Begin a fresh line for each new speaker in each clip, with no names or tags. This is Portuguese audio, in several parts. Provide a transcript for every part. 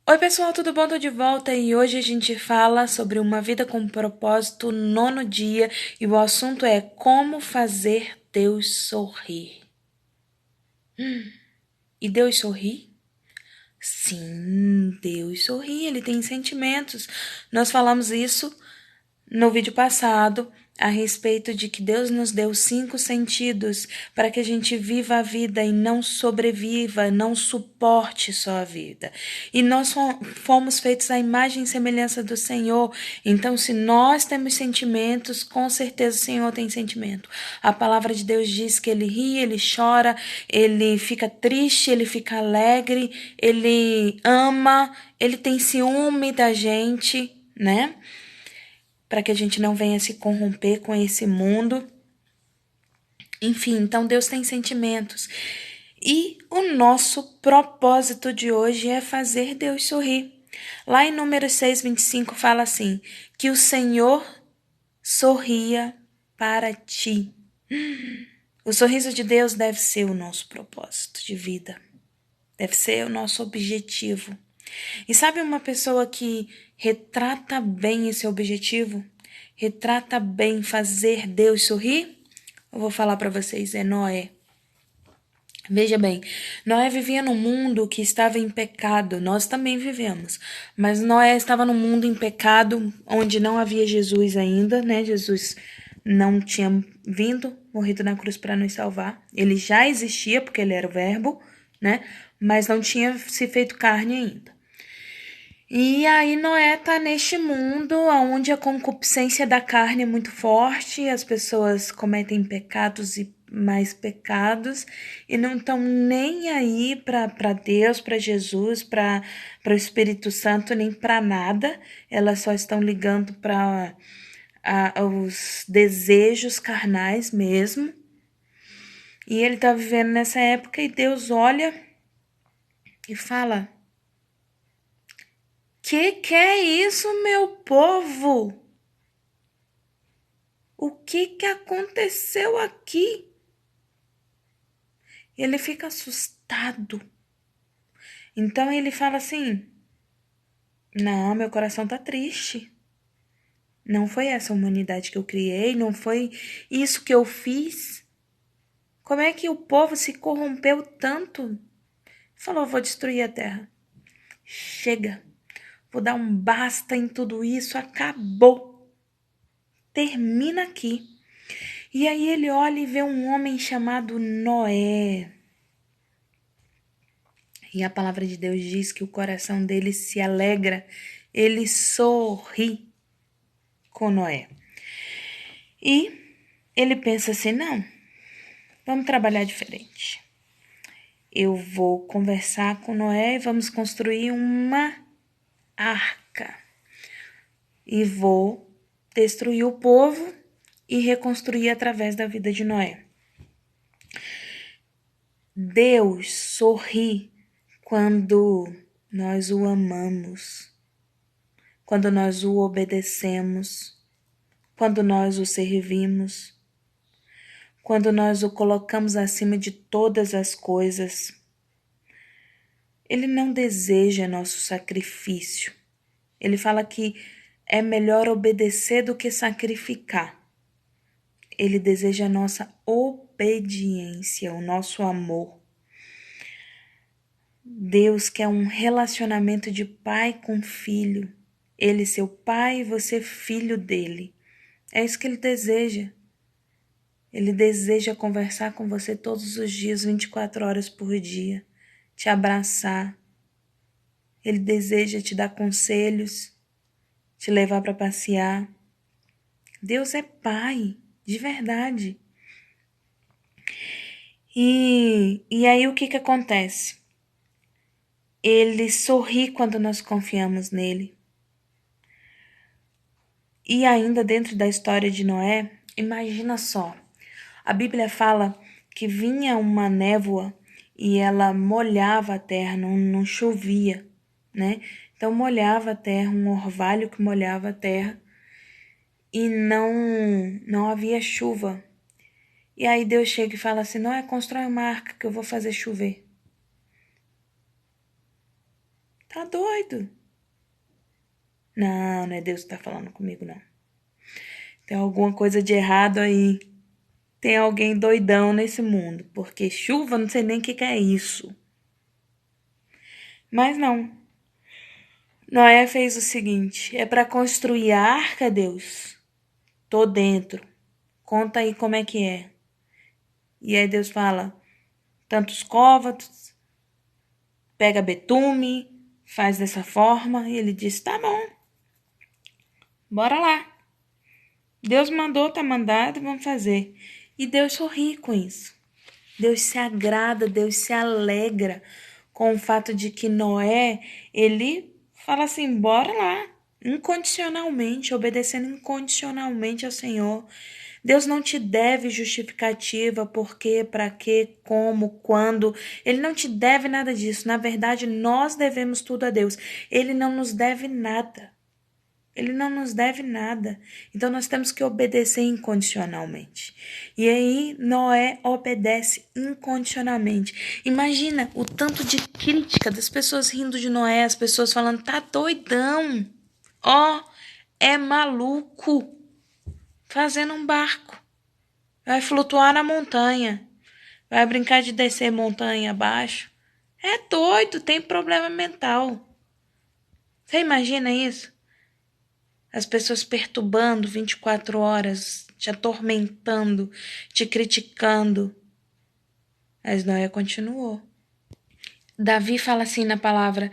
Oi, pessoal, tudo bom? Tô de volta e hoje a gente fala sobre uma vida com propósito, nono dia, e o assunto é como fazer Deus sorrir. E Deus sorri? Sim, Deus sorri, ele tem sentimentos. Nós falamos isso no vídeo passado, a respeito de que Deus nos deu 5 sentidos para que a gente viva a vida e não sobreviva, não suporte só a vida. E nós fomos feitos à imagem e semelhança do Senhor. Então, se nós temos sentimentos, com certeza o Senhor tem sentimento. A palavra de Deus diz que ele ri, ele chora, ele fica triste, ele fica alegre, ele ama, ele tem ciúme da gente, né? Para que a gente não venha se corromper com esse mundo. Enfim, então Deus tem sentimentos. E o nosso propósito de hoje é fazer Deus sorrir. Lá em Números 6:25 fala assim, que o Senhor sorria para ti. O sorriso de Deus deve ser o nosso propósito de vida. Deve ser o nosso objetivo. E sabe uma pessoa que retrata bem esse objetivo? Retrata bem fazer Deus sorrir? Eu vou falar para vocês, é Noé. Veja bem, Noé vivia num mundo que estava em pecado, nós também vivemos, mas Noé estava num mundo em pecado, onde não havia Jesus ainda, né? Jesus não tinha vindo, morrido na cruz para nos salvar. Ele já existia, porque ele era o verbo, né? Mas não tinha se feito carne ainda. E aí Noé tá neste mundo onde a concupiscência da carne é muito forte, as pessoas cometem pecados e mais pecados e não estão nem aí para Deus, para Jesus, para o Espírito Santo, nem para nada. Elas só estão ligando para os desejos carnais mesmo. E ele tá vivendo nessa época e Deus olha e fala: que é isso, meu povo? O que aconteceu aqui? Ele fica assustado. Então ele fala assim: não, meu coração tá triste. Não foi essa humanidade que eu criei, não foi isso que eu fiz. Como é que o povo se corrompeu tanto? Falou: vou destruir a terra. Chega, vou dar um basta em tudo isso, acabou. Termina aqui. E aí ele olha e vê um homem chamado Noé. E a palavra de Deus diz que o coração dele se alegra, ele sorri com Noé. E ele pensa assim: não, vamos trabalhar diferente. Eu vou conversar com Noé e vamos construir uma arca. E vou destruir o povo e reconstruir através da vida de Noé. Deus sorri quando nós o amamos, quando nós o obedecemos, quando nós o servimos, quando nós o colocamos acima de todas as coisas. Ele não deseja nosso sacrifício. Ele fala que é melhor obedecer do que sacrificar. Ele deseja a nossa obediência, o nosso amor. Deus quer um relacionamento de pai com filho. Ele seu pai e você filho dele. É isso que ele deseja. Ele deseja conversar com você todos os dias, 24 horas por dia, te abraçar. Ele deseja te dar conselhos, te levar para passear. Deus é pai, de verdade. E aí o que acontece? Ele sorri quando nós confiamos nele. E ainda dentro da história de Noé, imagina só. A Bíblia fala que vinha uma névoa e ela molhava a terra, não chovia, né? Então molhava a terra, um orvalho que molhava a terra e não havia chuva. E aí Deus chega e fala assim: não, constrói uma arca que eu vou fazer chover. Tá doido? Não, não é Deus que tá falando comigo, não. Tem alguma coisa de errado aí. Tem alguém doidão nesse mundo. Porque chuva, não sei nem o que é isso. Mas não. Noé fez o seguinte: é para construir a arca, Deus? Tô dentro. Conta aí como é que é. E aí Deus fala: tantos côvados, pega betume, faz dessa forma. E ele diz: tá bom, bora lá. Deus mandou, tá mandado, vamos fazer. E Deus sorri com isso. Deus se agrada, Deus se alegra com o fato de que Noé, ele fala assim, bora lá, incondicionalmente, obedecendo incondicionalmente ao Senhor. Deus não te deve justificativa, por quê, para quê, como, quando. Ele não te deve nada disso. Na verdade, nós devemos tudo a Deus. Ele não nos deve nada. Ele não nos deve nada. Então nós temos que obedecer incondicionalmente. E aí Noé obedece incondicionalmente. Imagina o tanto de crítica das pessoas rindo de Noé, as pessoas falando, tá doidão. Ó, é maluco. Fazendo um barco. Vai flutuar na montanha. Vai brincar de descer montanha abaixo. É doido, tem problema mental. Você imagina isso? As pessoas perturbando 24 horas, te atormentando, te criticando. Mas Noé continuou. Davi fala assim na palavra: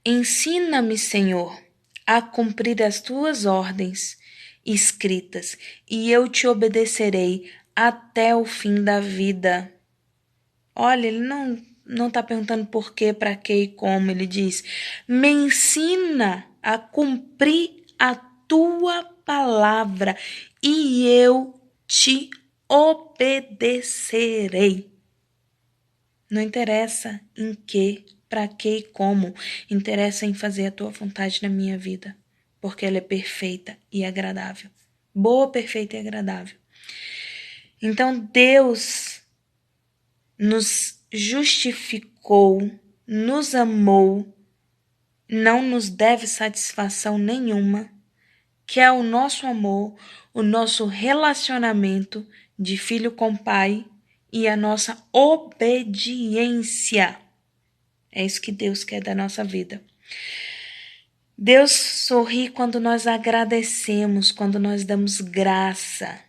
ensina-me, Senhor, a cumprir as tuas ordens escritas, e eu te obedecerei até o fim da vida. Olha, ele não está perguntando por quê, para quê e como. Ele diz: me ensina a cumprir a tua palavra e eu te obedecerei. Não interessa em que, para que e como. Interessa em fazer a tua vontade na minha vida, porque ela é perfeita e agradável. Boa, perfeita e agradável. Então Deus nos justificou, nos amou, não nos deve satisfação nenhuma, que é o nosso amor, o nosso relacionamento de filho com pai e a nossa obediência. É isso que Deus quer da nossa vida. Deus sorri quando nós agradecemos, quando nós damos graça.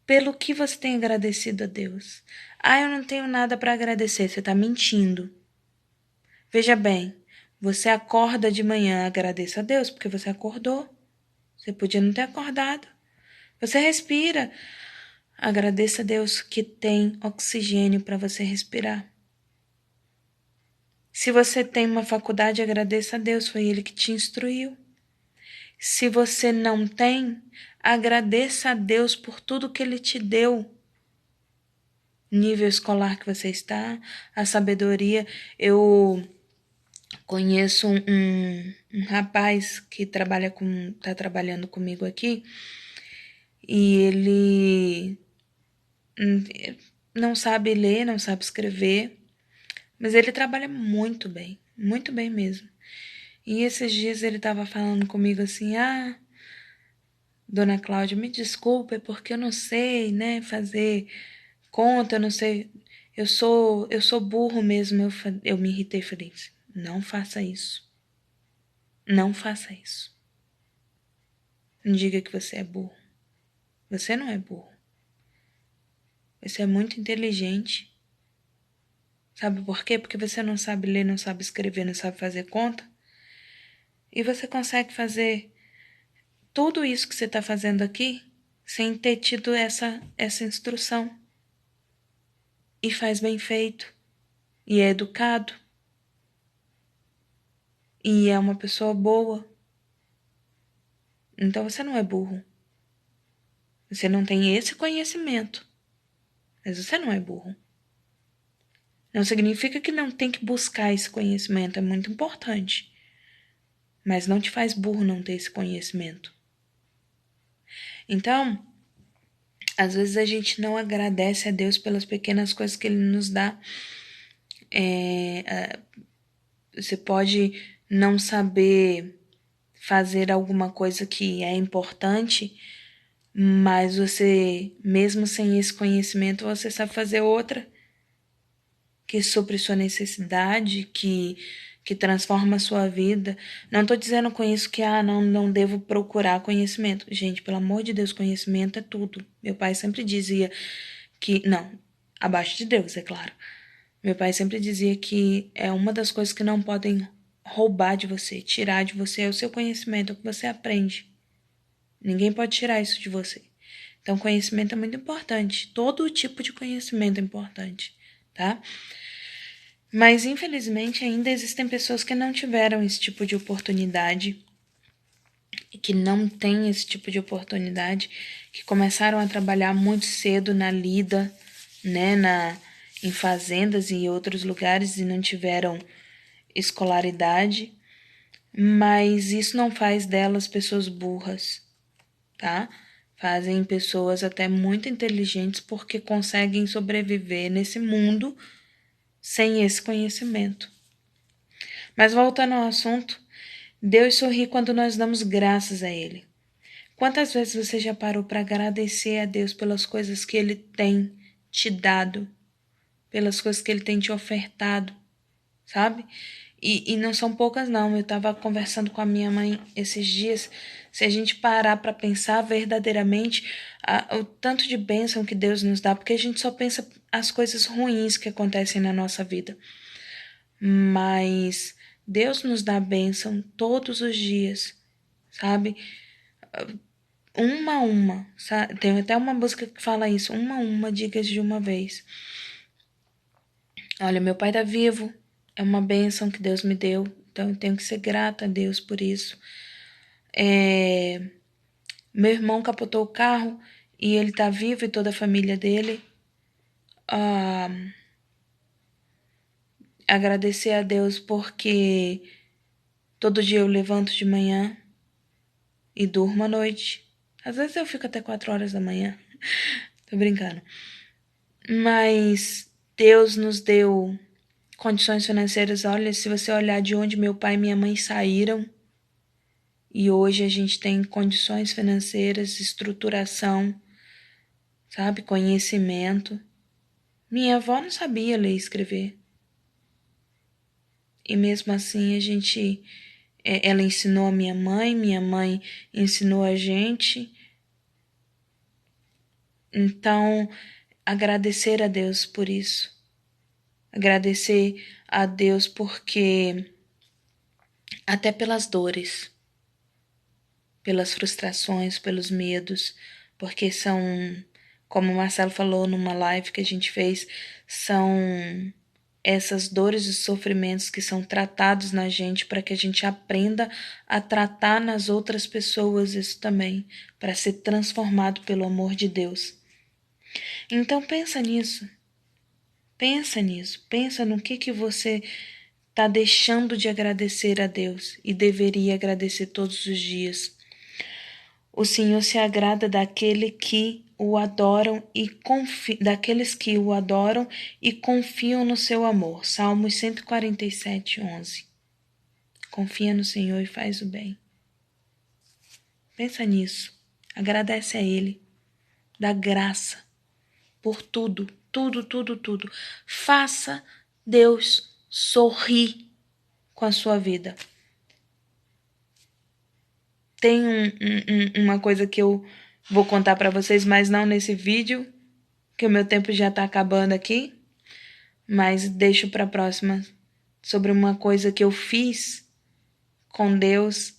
Pelo que você tem agradecido a Deus? Ah, eu não tenho nada para agradecer. Você está mentindo. Veja bem, você acorda de manhã, agradeça a Deus porque você acordou. Você podia não ter acordado. Você respira. Agradeça a Deus que tem oxigênio para você respirar. Se você tem uma faculdade, agradeça a Deus, foi Ele que te instruiu. Se você não tem, agradeça a Deus por tudo que Ele te deu. Nível escolar que você está, a sabedoria. Eu conheço um rapaz que tá trabalhando comigo aqui e ele não sabe ler, não sabe escrever, mas ele trabalha muito bem mesmo. E esses dias ele estava falando comigo assim, dona Cláudia, me desculpe, é porque eu não sei, né, fazer conta, eu não sei, eu sou burro mesmo, eu me irritei, falei, não faça isso, não faça isso. Não diga que você é burro, você não é burro, você é muito inteligente, sabe por quê? Porque você não sabe ler, não sabe escrever, não sabe fazer conta, e você consegue fazer tudo isso que você está fazendo aqui sem ter tido essa instrução. E faz bem feito. E é educado. E é uma pessoa boa. Então você não é burro. Você não tem esse conhecimento. Mas você não é burro. Não significa que não tem que buscar esse conhecimento. É muito importante. Mas não te faz burro não ter esse conhecimento. Então, às vezes a gente não agradece a Deus pelas pequenas coisas que Ele nos dá. Você pode não saber fazer alguma coisa que é importante, mas você, mesmo sem esse conhecimento, você sabe fazer outra que supre sua necessidade, que transforma a sua vida. Não estou dizendo com isso que não devo procurar conhecimento. Gente, pelo amor de Deus, conhecimento é tudo. Meu pai sempre dizia que, não, abaixo de Deus, é claro. Meu pai sempre dizia que é uma das coisas que não podem roubar de você, tirar de você, é o seu conhecimento, é o que você aprende. Ninguém pode tirar isso de você. Então, conhecimento é muito importante. Todo tipo de conhecimento é importante, tá? Mas, infelizmente, ainda existem pessoas que não tiveram esse tipo de oportunidade, que não têm esse tipo de oportunidade, que começaram a trabalhar muito cedo na lida, né, em fazendas e outros lugares e não tiveram escolaridade, mas isso não faz delas pessoas burras, tá? Fazem pessoas até muito inteligentes porque conseguem sobreviver nesse mundo sem esse conhecimento. Mas voltando ao assunto, Deus sorri quando nós damos graças a Ele. Quantas vezes você já parou para agradecer a Deus pelas coisas que Ele tem te dado, pelas coisas que Ele tem te ofertado, sabe? E não são poucas, não. Eu estava conversando com a minha mãe esses dias. Se a gente parar para pensar verdadeiramente o tanto de bênção que Deus nos dá, porque a gente só pensa as coisas ruins que acontecem na nossa vida. Mas Deus nos dá bênção todos os dias, sabe? Uma a uma, sabe? Tem até uma música que fala isso, uma a uma, digas de uma vez. Olha, meu pai tá vivo, é uma bênção que Deus me deu, então eu tenho que ser grata a Deus por isso. Meu irmão capotou o carro e ele tá vivo e toda a família dele. Agradecer a Deus porque todo dia eu levanto de manhã e durmo à noite. Às vezes eu fico até 4 horas da manhã. Tô brincando. Mas Deus nos deu condições financeiras. Olha, se você olhar de onde meu pai e minha mãe saíram, e hoje a gente tem condições financeiras, estruturação, sabe, conhecimento. Minha avó não sabia ler e escrever. E mesmo assim ela ensinou a minha mãe ensinou a gente. Então, agradecer a Deus por isso. Agradecer a Deus porque até pelas dores, pelas frustrações, pelos medos, porque são, como o Marcelo falou numa live que a gente fez, são essas dores e sofrimentos que são tratados na gente para que a gente aprenda a tratar nas outras pessoas isso também, para ser transformado pelo amor de Deus. Então pensa nisso. Pensa no que você está deixando de agradecer a Deus e deveria agradecer todos os dias. O Senhor se agrada daqueles que o adoram e confiam no seu amor. Salmos 147, 11. Confia no Senhor e faz o bem. Pensa nisso. Agradece a Ele. Dá graça por tudo, tudo. Faça Deus sorrir com a sua vida. Tem uma coisa que eu vou contar para vocês, mas não nesse vídeo, que o meu tempo já tá acabando aqui, mas deixo para a próxima, sobre uma coisa que eu fiz com Deus,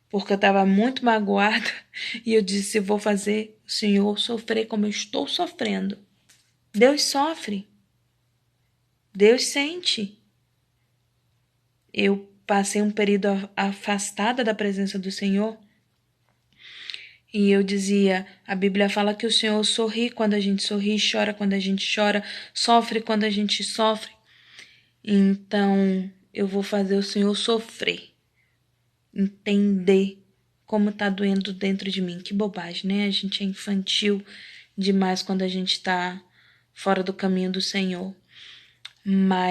porque eu estava muito magoada, e eu disse, eu vou fazer o Senhor sofrer como eu estou sofrendo. Deus sofre. Deus sente. Eu passei um período afastada da presença do Senhor. E eu dizia, a Bíblia fala que o Senhor sorri quando a gente sorri, chora quando a gente chora, sofre quando a gente sofre. Então, eu vou fazer o Senhor sofrer. Entender como tá doendo dentro de mim. Que bobagem, né? A gente é infantil demais quando a gente tá fora do caminho do Senhor. Mas